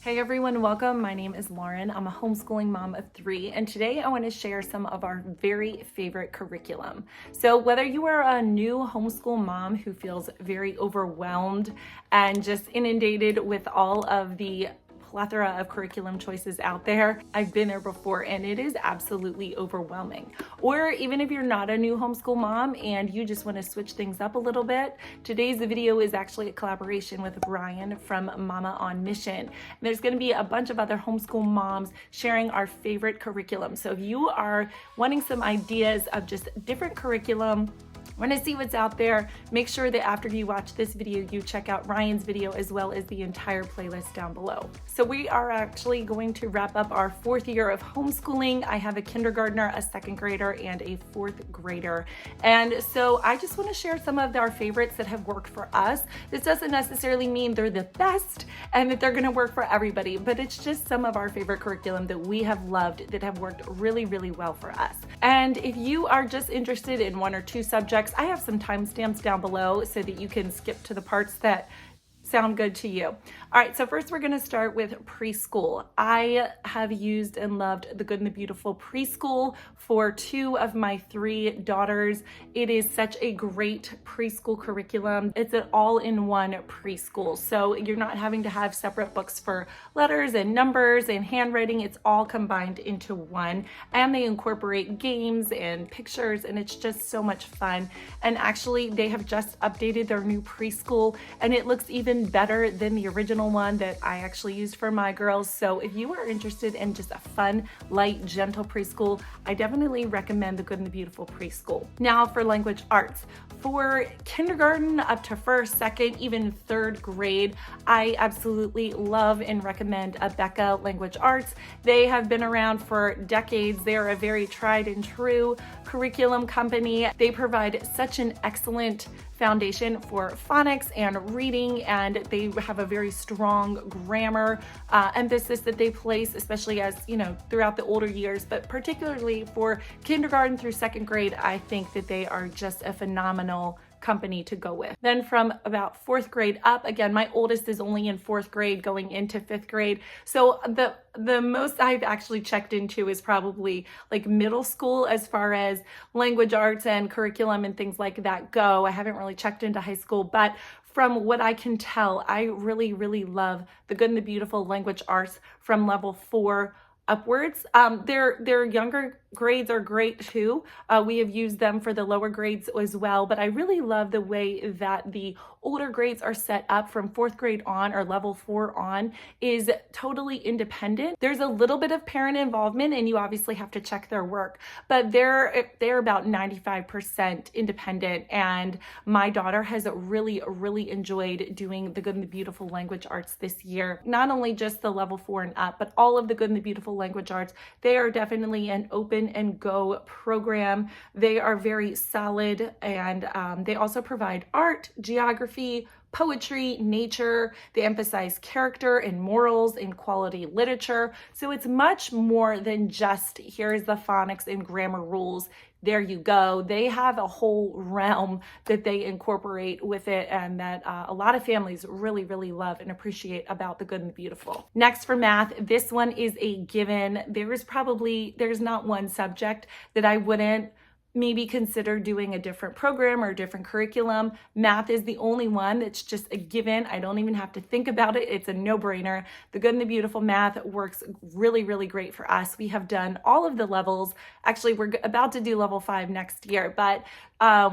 Hey everyone, welcome. My name is Lauren. I'm a homeschooling mom of 3, and today I want to share some of our very favorite curriculum. So whether you are a new homeschool mom who feels very overwhelmed and just inundated with all of the plethora of curriculum choices out there. I've been there before and it is absolutely overwhelming. Or even if you're not a new homeschool mom and you just want to switch things up a little bit, today's video is actually a collaboration with Brian from Mama on Mission. And there's going to be a bunch of other homeschool moms sharing our favorite curriculum. So if you are wanting some ideas of just different curriculum, want to see what's out there, make sure that after you watch this video, you check out Ryan's video as well as the entire playlist down below. So we are actually going to wrap up our 4th year of homeschooling. I have a kindergartner, a 2nd grader, and a 4th grader. And so I just want to share some of our favorites that have worked for us. This doesn't necessarily mean they're the best and that they're going to work for everybody, but it's just some of our favorite curriculum that we have loved that have worked really, really well for us. And if you are just interested in 1 or 2 subjects, I have some timestamps down below so that you can skip to the parts that sound good to you. All right, so first we're going to start with preschool. I have used and loved The Good and the Beautiful Preschool for 2 of my 3 daughters. It is such a great preschool curriculum. It's an all-in-one preschool. So you're not having to have separate books for letters and numbers and handwriting. It's all combined into one. And they incorporate games and pictures, and it's just so much fun. And actually, they have just updated their new preschool, and it looks even better than the original one that I actually used for my girls. So if you are interested in just a fun, light, gentle preschool, I definitely recommend The Good and the Beautiful Preschool. Now for language arts. For kindergarten up to 1st, 2nd, even 3rd grade, I absolutely love and recommend Abeka Language Arts. They have been around for decades. They are a very tried and true curriculum company. They provide such an excellent foundation for phonics and reading, and they have a very strong grammar emphasis that they place, especially as, throughout the older years, but particularly for kindergarten through 2nd grade, I think that they are just a phenomenal company to go with. Then from about 4th grade up, again, my oldest is only in 4th grade going into 5th grade. So the most I've actually checked into is probably like middle school as far as language arts and curriculum and things like that go. I haven't really checked into high school, but from what I can tell, I really, really love The Good and the Beautiful Language Arts from level 4 upwards. Their younger grades are great too. We have used them for the lower grades as well, but I really love the way that the older grades are set up from 4th grade on, or level 4 on, is totally independent. There's a little bit of parent involvement and you obviously have to check their work, but they're about 95% independent. And my daughter has really, really enjoyed doing The Good and the Beautiful Language Arts this year. Not only just the level 4 and up, but all of The Good and the Beautiful Language Arts. They are definitely an open and go program. They are very solid, and they also provide art, geography, poetry, nature. They emphasize character and morals and quality literature. So it's much more than just here's the phonics and grammar rules. There you go. They have a whole realm that they incorporate with it, and that a lot of families really, really love and appreciate about The Good and the Beautiful. Next for math, this one is a given. There's not one subject that I wouldn't maybe consider doing a different program or a different curriculum. Math is the only one that's just a given. I don't even have to think about it. It's a no-brainer. The Good and the Beautiful math works really, really great for us. We have done all of the levels. Actually, we're about to do level 5 next year, but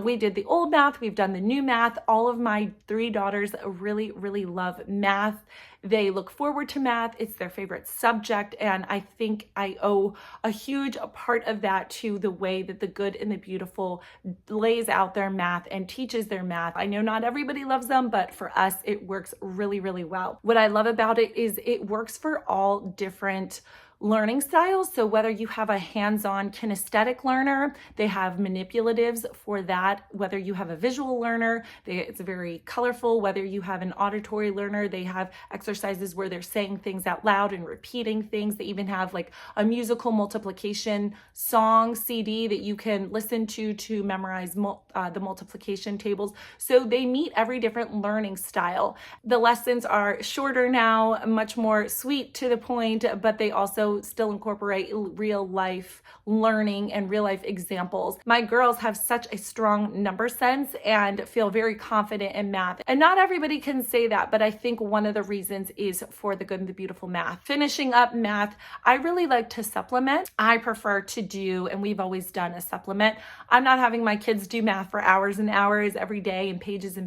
we did the old math. We've done the new math. All of my 3 daughters really, really love math. They look forward to math. It's their favorite subject. And I think I owe a huge part of that to the way that The Good and the Beautiful lays out their math and teaches their math. I know not everybody loves them, but for us, it works really, really well. What I love about it is it works for all different learning styles. So whether you have a hands-on kinesthetic learner, they have manipulatives for that. Whether you have a visual learner, it's very colorful. Whether you have an auditory learner, they have exercises where they're saying things out loud and repeating things. They even have like a musical multiplication song CD that you can listen to memorize the multiplication tables. So they meet every different learning style. The lessons are shorter now, much more sweet to the point, but they also still incorporate real life learning and real life examples. My girls have such a strong number sense and feel very confident in math. And not everybody can say that, but I think one of the reasons is for the good and the beautiful math. Finishing up math, I really like to supplement. I prefer to do, and we've always done, a supplement. I'm not having my kids do math for hours and hours every day and pages,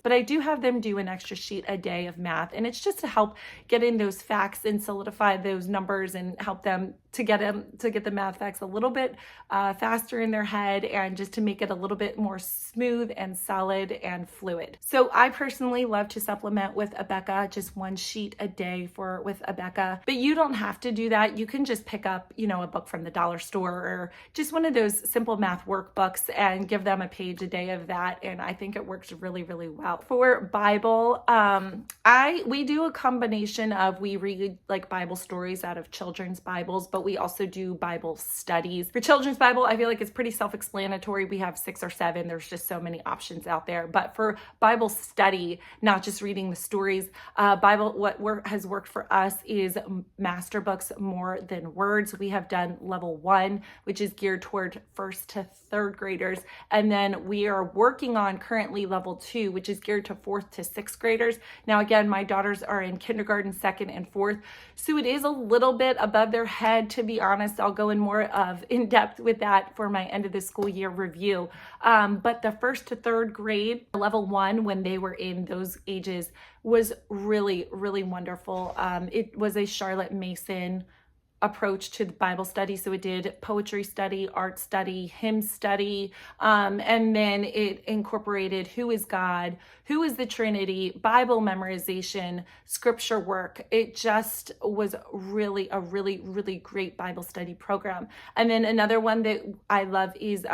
but I do have them do an extra sheet a day of math. And it's just to help get in those facts and solidify those numbers and help them to get the math facts a little bit faster in their head, and just to make it a little bit more smooth and solid and fluid. So I personally love to supplement with Abeka, just one sheet a day with Abeka. But you don't have to do that. You can just pick up, a book from the dollar store or just one of those simple math workbooks and give them a page a day of that. And I think it works really, really well. For Bible, we do a combination of, we read like Bible stories out of children's Bibles, but we also do Bible studies. For children's Bible, I feel like it's pretty self-explanatory. We have 6 or 7. There's just so many options out there. But for Bible study, not just reading the stories, what has worked for us is master books more than words. We have done level 1, which is geared toward 1st to 3rd graders. And then we are working on currently level 2, which is geared to 4th to 6th graders. Now, again, my daughters are in kindergarten, 2nd and 4th. So it is a little bit above their head, to be honest. I'll go in more in depth with that for my end of the school year review. But the 1st to 3rd grade, level 1, when they were in those ages, was really, really wonderful. It was a Charlotte Mason approach to the Bible study. So it did poetry study, art study, hymn study, and then it incorporated who is God, who is the Trinity, Bible memorization, scripture work. It just was really a really, really great Bible study program. And then another one that I love is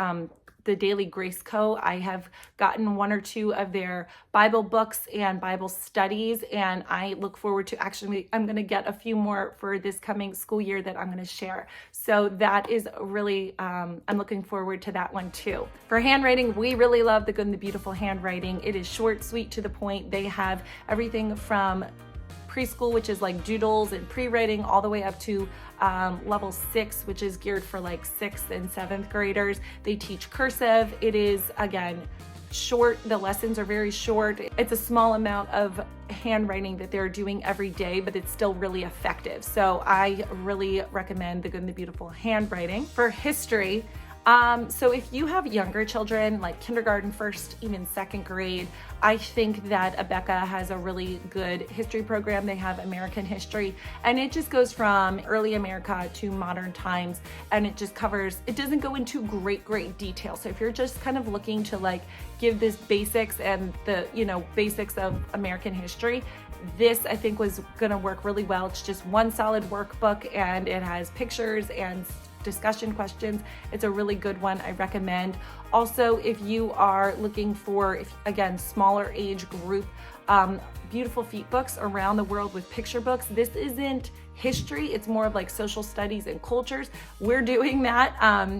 the Daily Grace Co. I have gotten 1 or 2 of their Bible books and Bible studies, and I look forward to I'm going to get a few more for this coming school year that I'm going to share. So that is really, I'm looking forward to that one too. For handwriting, we really love the Good and the Beautiful handwriting. It is short, sweet, to the point. They have everything from preschool, which is like doodles and pre-writing, all the way up to level 6, which is geared for like 6th and 7th graders. They teach cursive. It is, again, short. The lessons are very short. It's a small amount of handwriting that they're doing every day, but it's still really effective. So I really recommend the Good and the Beautiful handwriting. For history, so if you have younger children, like kindergarten, 1st, even 2nd grade, I think that Abeka has a really good history program. They have American history, and it just goes from early America to modern times, and it just covers, it doesn't go into great detail. So if you're just kind of looking to like give this basics and the, basics of American history, this I think was gonna work really well. It's just one solid workbook, and it has pictures and discussion questions. It's a really good one. I recommend. Also, if you are looking for, again, smaller age group, Beautiful Feet books, Around the World with Picture books. This isn't history. It's more of like social studies and cultures. We're doing that.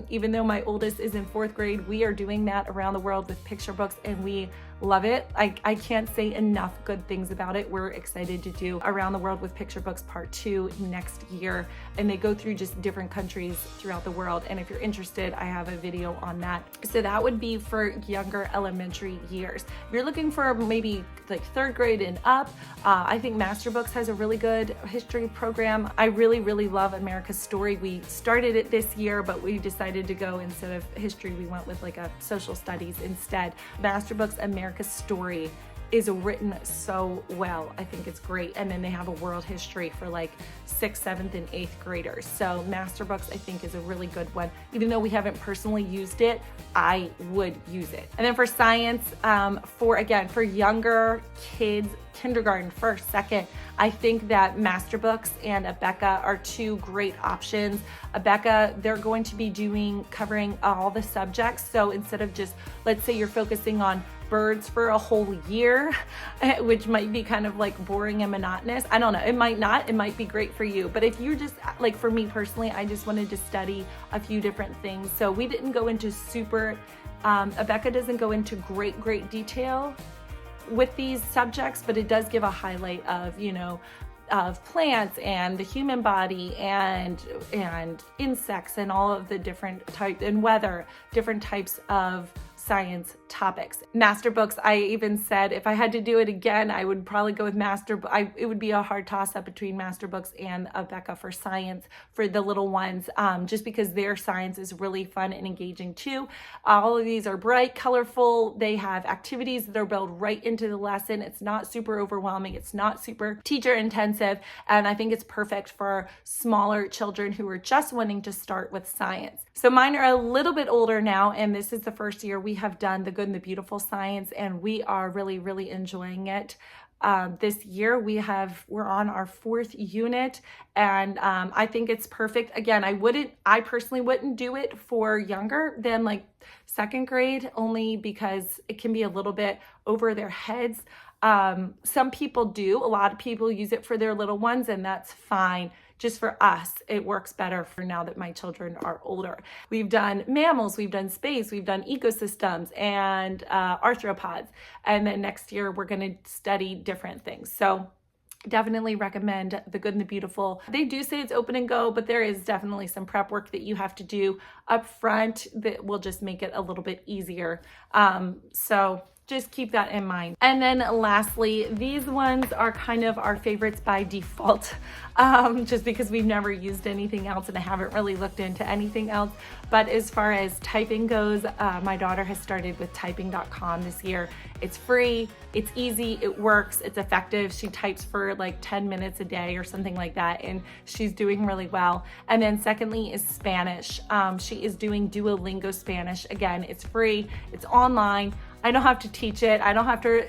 Even though my oldest is in 4th grade, we are doing that, Around the World with Picture books, and we love it. I can't say enough good things about it. We're excited to do Around the World with Picture books Part 2 next year, and they go through just different countries throughout the world. And if you're interested, I have a video on that. So that would be for younger elementary years. If you're looking for maybe like 3rd grade and up, I think Master Books has a really good history program. I really, really love America's Story. We started it this year, but we decided to go, instead of history, we went with like a social studies instead. Master Books America's Story is written so well. I think it's great. And then they have a world history for like 6th, 7th, and 8th graders. So Master Books, I think, is a really good one. Even though we haven't personally used it, I would use it. And then for science, for younger kids, kindergarten, 1st, 2nd, I think that Master Books and Abeka are two great options. Abeka, they're going to be covering all the subjects. So instead of just, let's say you're focusing on birds for a whole year, which might be kind of like boring and monotonous. I don't know, it might not, it might be great for you. But if you're just like, for me personally, I just wanted to study a few different things. So we didn't go into Abeka doesn't go into great detail with these subjects, but it does give a highlight of, of plants and the human body and insects and all of the different types, and weather, different types of science topics. Master Books, I even said if I had to do it again, I would probably go with it would be a hard toss up between Master Books and Abeka for science for the little ones, just because their science is really fun and engaging too. All of these are bright, colorful. They have activities that are built right into the lesson. It's not super overwhelming. It's not super teacher intensive. And I think it's perfect for smaller children who are just wanting to start with science. So mine are a little bit older now, and this is the first year we have done the Good and the Beautiful science, and we are really enjoying it. This year we're on our 4th unit, and I think it's perfect. Again, I personally wouldn't do it for younger than like 2nd grade, only because it can be a little bit over their heads. Some people do. A lot of people use it for their little ones, and that's fine. Just for us, it works better for now that my children are older. We've done mammals, we've done space, we've done ecosystems and arthropods. And then next year, we're gonna study different things. So definitely recommend The Good and the Beautiful. They do say it's open and go, but there is definitely some prep work that you have to do up front that will just make it a little bit easier. So just keep that in mind. And then lastly, these ones are kind of our favorites by default, just because we've never used anything else and I haven't really looked into anything else. But as far as typing goes, my daughter has started with typing.com this year. It's free, it's easy, it works, it's effective. She types for like 10 minutes a day or something like that, and she's doing really well. And then secondly is Spanish. She is doing Duolingo Spanish. Again, it's free, it's online. I don't have to teach it. I don't have to,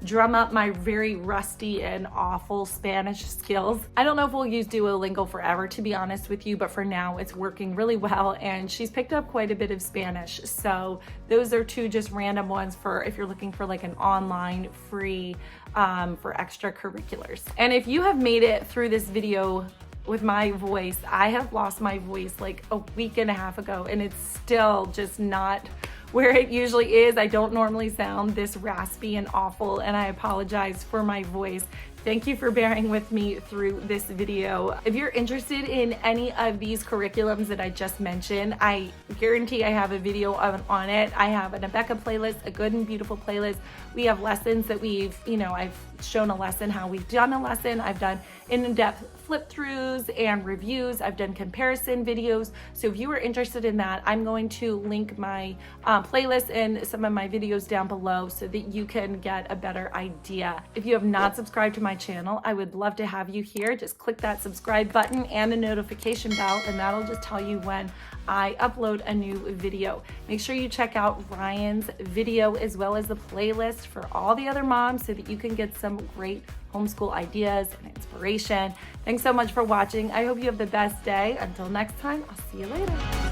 drum up my very rusty and awful Spanish skills. I don't know if we'll use Duolingo forever, to be honest with you, but for now it's working really well, and she's picked up quite a bit of Spanish. So those are two just random ones for if you're looking for like an online free for extracurriculars. And if you have made it through this video with my voice, I have lost my voice like a week and a half ago, and it's still just not where it usually is. I don't normally sound this raspy and awful, and I apologize for my voice. Thank you for bearing with me through this video. If you're interested in any of these curriculums that I just mentioned, I guarantee I have a video on it. I have an Abeka playlist, a Good and Beautiful playlist. We have lessons that I've shown a lesson, how we've done a lesson. I've done in-depth flip throughs and reviews. I've done comparison videos. So if you are interested in that, I'm going to link my playlist and some of my videos down below so that you can get a better idea. If you have not subscribed to my channel, I would love to have you here. Just click that subscribe button and the notification bell, and that'll just tell you when I upload a new video. Make sure you check out Ryan's video as well as the playlist for all the other moms so that you can get some great homeschool ideas and inspiration. Thanks so much for watching. I hope you have the best day. Until next time, I'll see you later.